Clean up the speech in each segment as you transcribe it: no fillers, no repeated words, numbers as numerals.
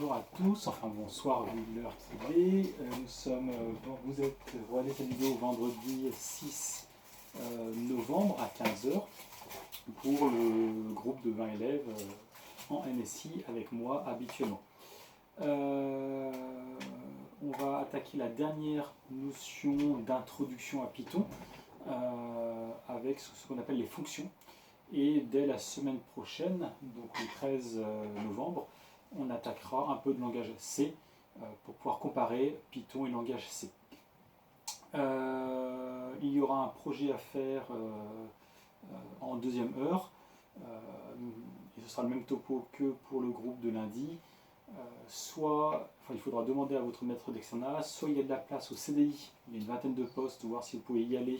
bonjour à tous, enfin bonsoir vu l'heure qu'il est. Vous regardez cette vidéo vendredi 6 novembre à 15 h pour le groupe de 20 élèves en NSI avec moi habituellement. On va attaquer la dernière notion d'introduction à Python avec ce qu'on appelle les fonctions. Et dès la semaine prochaine, donc le 13 novembre, on attaquera un peu de langage C pour pouvoir comparer Python et langage C. Il y aura un projet à faire en deuxième heure, et ce sera le même topo que pour le groupe de lundi. Il faudra demander à votre maître d'externat, soit il y a de la place au CDI, il y a une vingtaine de postes, voir si vous pouvez y aller,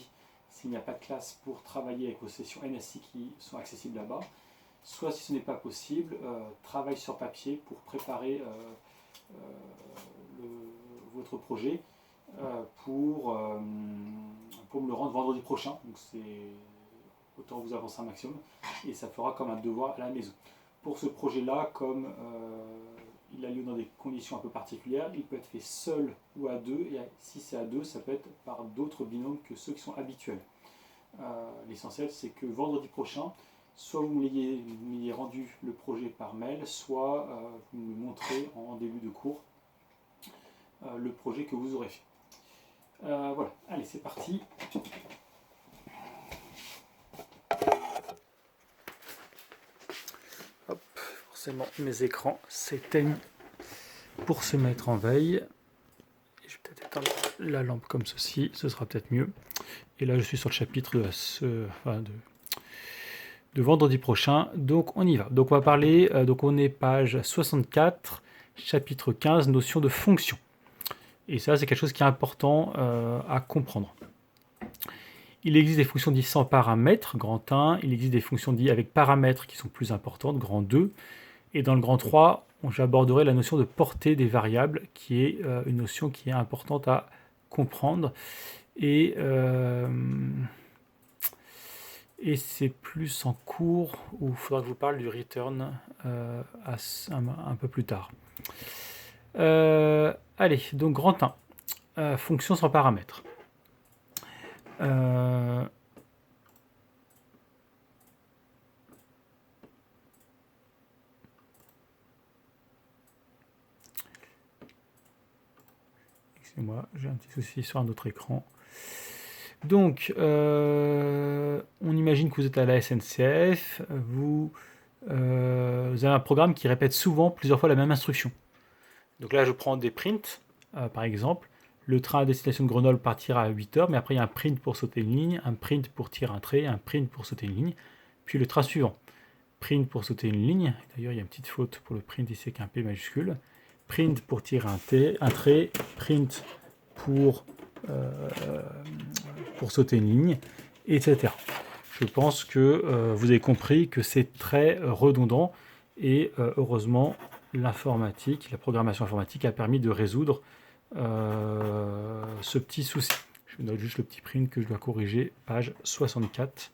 s'il n'y a pas de classe pour travailler avec vos sessions NSI qui sont accessibles là-bas, soit si ce n'est pas possible, travail sur papier pour préparer votre projet pour me le rendre vendredi prochain. Donc autant vous avancer un maximum et ça fera comme un devoir à la maison. Pour ce projet-là, comme il a lieu dans des conditions un peu particulières, il peut être fait seul ou à deux, et si c'est à deux, ça peut être par d'autres binômes que ceux qui sont habituels. L'essentiel, c'est que vendredi prochain, soit vous m'ayez rendu le projet par mail, soit vous me montrez en début de cours le projet que vous aurez fait. Voilà, allez, c'est parti. Hop, forcément, mes écrans s'éteignent pour se mettre en veille. Et je vais peut-être éteindre la lampe comme ceci, ce sera peut-être mieux. Et là, je suis sur le chapitre de vendredi prochain, donc on y va. Donc on va parler, on est page 64, chapitre 15, notion de fonction. Et ça, c'est quelque chose qui est important à comprendre. Il existe des fonctions dites sans paramètres, grand 1. Il existe des fonctions dites avec paramètres qui sont plus importantes, grand 2. Et dans le grand 3, j'aborderai la notion de portée des variables, qui est une notion qui est importante à comprendre. Et c'est plus en cours où il faudra que je vous parle du return un peu plus tard. Allez, donc grand 1, fonction sans paramètres. Excusez-moi, j'ai un petit souci sur un autre écran. Donc, on imagine que vous êtes à la SNCF, vous avez un programme qui répète souvent, plusieurs fois la même instruction. Donc là, je prends des prints, par exemple. Le train à destination de Grenoble partira à 8 h, mais après, il y a un print pour sauter une ligne, un print pour tirer un trait, un print pour sauter une ligne, puis le train suivant. Print pour sauter une ligne, d'ailleurs, il y a une petite faute pour le print ici avec un P majuscule. Print pour tirer un trait, print pour sauter une ligne, etc. Je pense que vous avez compris que c'est très redondant et heureusement l'informatique, la programmation informatique a permis de résoudre ce petit souci. Je note juste le petit print que je dois corriger, page 64,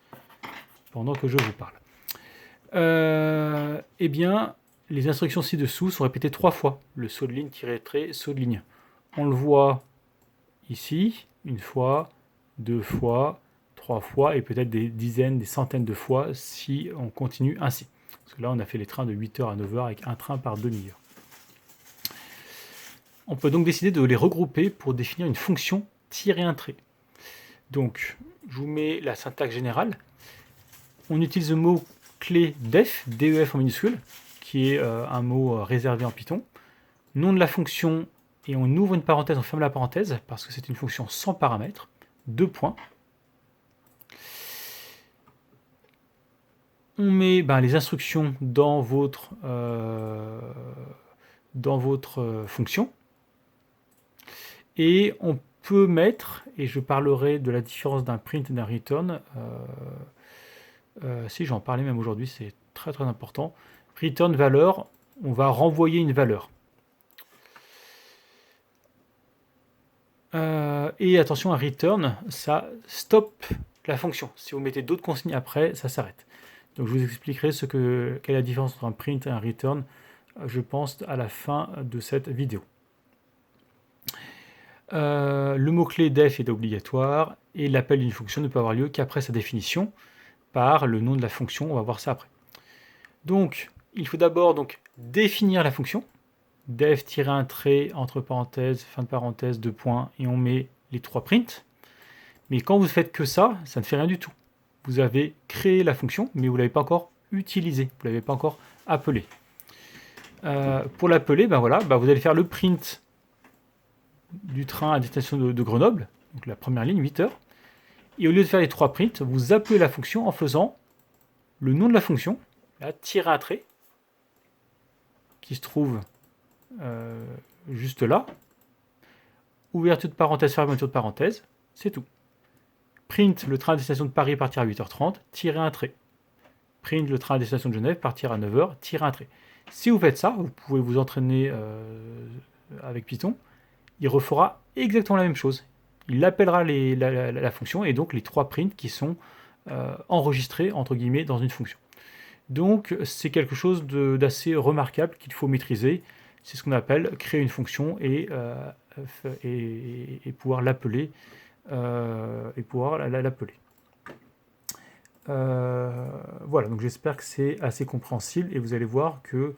pendant que je vous parle. Eh bien, les instructions ci-dessous sont répétées 3 fois. Le saut de ligne, trait, saut de ligne. On le voit ici, une fois, 2 fois, 3 fois, et peut-être des dizaines, des centaines de fois si on continue ainsi. Parce que là, on a fait les trains de 8 h à 9 h avec un train par demi-heure. On peut donc décider de les regrouper pour définir une fonction tirer un trait. Donc, je vous mets la syntaxe générale. On utilise le mot clé def, DEF en minuscule, qui est un mot réservé en Python. Nom de la fonction, et on ouvre une parenthèse, on ferme la parenthèse, parce que c'est une fonction sans paramètres. 2 points. On met les instructions dans votre fonction. Et on peut mettre, et je parlerai de la différence d'un print et d'un return, si j'en parlais même aujourd'hui, c'est très très important. Return valeur, on va renvoyer une valeur. Et attention, un return, ça stoppe la fonction. Si vous mettez d'autres consignes après, ça s'arrête. Donc je vous expliquerai quelle est la différence entre un print et un return je pense, à la fin de cette vidéo. Le mot-clé def est obligatoire et l'appel d'une fonction ne peut avoir lieu qu'après sa définition par le nom de la fonction. On va voir ça après. Donc, il faut d'abord définir la fonction. Def-un trait, entre parenthèses, fin de parenthèse, 2 points, et on met les 3 prints. Mais quand vous faites que ça ne fait rien du tout. Vous avez créé la fonction, mais vous ne l'avez pas encore utilisée, vous ne l'avez pas encore appelée. Pour l'appeler, vous allez faire le print du train à destination de Grenoble, donc la première ligne, 8 heures. Et au lieu de faire les 3 prints, vous appelez la fonction en faisant le nom de la fonction, là, tirer un trait, qui se trouve juste là, ouverture de parenthèse, fermeture de parenthèse, c'est tout. Print le train à destination de Paris partir à 8h30, tirer un trait. Print le train à destination de Genève partir à 9h, tirer un trait. Si vous faites ça, vous pouvez vous entraîner avec Python, il refera exactement la même chose. Il appellera la fonction et donc les 3 prints qui sont enregistrés entre guillemets dans une fonction. Donc c'est quelque chose d'assez remarquable qu'il faut maîtriser. C'est ce qu'on appelle créer une fonction et pouvoir l'appeler. Voilà, donc j'espère que c'est assez compréhensible et vous allez voir que